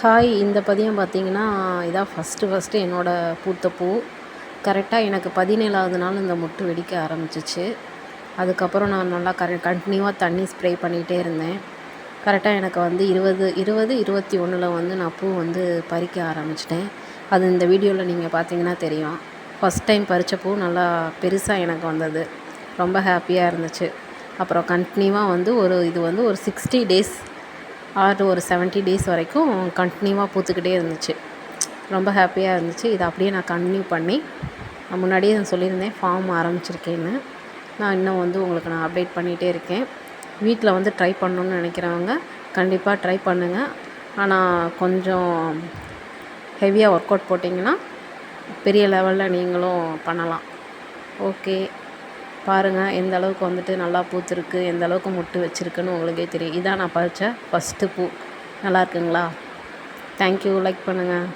Hi, இந்த பதியம் பார்த்தீங்கன்னா, இதான் ஃபஸ்ட்டு என்னோடய பூத்த பூ. கரெக்டாக எனக்கு 17வது நாள் இந்த மொட்டு வெடிக்க ஆரம்பிச்சிச்சு. அதுக்கப்புறம் நான் நல்லா கண்டினியூவாக தண்ணி ஸ்ப்ரே பண்ணிகிட்டே இருந்தேன். கரெக்டாக எனக்கு வந்து 21 வந்து நான் பூ வந்து பறிக்க ஆரம்பிச்சிட்டேன். அது இந்த வீடியோவில் நீங்கள் பார்த்தீங்கன்னா தெரியும். ஃபஸ்ட் டைம் பறித்த பூ நல்லா பெருசாக எனக்கு வந்தது. ரொம்ப ஹாப்பியாக இருந்துச்சு. அப்புறம் கண்டினியூவாக வந்து இது வந்து ஒரு 60 டேஸ் ஆர் ஒரு 70 டேஸ் வரைக்கும் கண்டினியூவாக பூத்துக்கிட்டே இருந்துச்சு. ரொம்ப ஹாப்பியாக இருந்துச்சு. இதை அப்படியே நான் கண்டினியூ பண்ணி முன்னாடியே நான் சொல்லியிருந்தேன் ஃபார்ம் ஆரம்பிச்சிருக்கேன்னு. நான் இன்னும் வந்து உங்களுக்கு நான் அப்டேட் பண்ணிகிட்டே இருக்கேன். வீட்டில் வந்து ட்ரை பண்ணணுன்னு நினைக்கிறவங்க கண்டிப்பாக ட்ரை பண்ணுங்கள். ஆனால் கொஞ்சம் ஹெவியாக ஒர்க் அவுட் போட்டிங்கன்னா பெரிய லெவலில் நீங்களும் பண்ணலாம். ஓகே, பாருங்கள் எந்த அளவுக்கு வந்துட்டு நல்லா பூத்துருக்கு, எந்த அளவுக்கு மொட்டு வச்சுருக்குன்னு உங்களுக்கே தெரியும். இதான் நான் பறித்த ஃபஸ்ட்டு பூ. நல்லா இருக்குங்களா? தேங்க்யூ. லைக் பண்ணுங்கள்.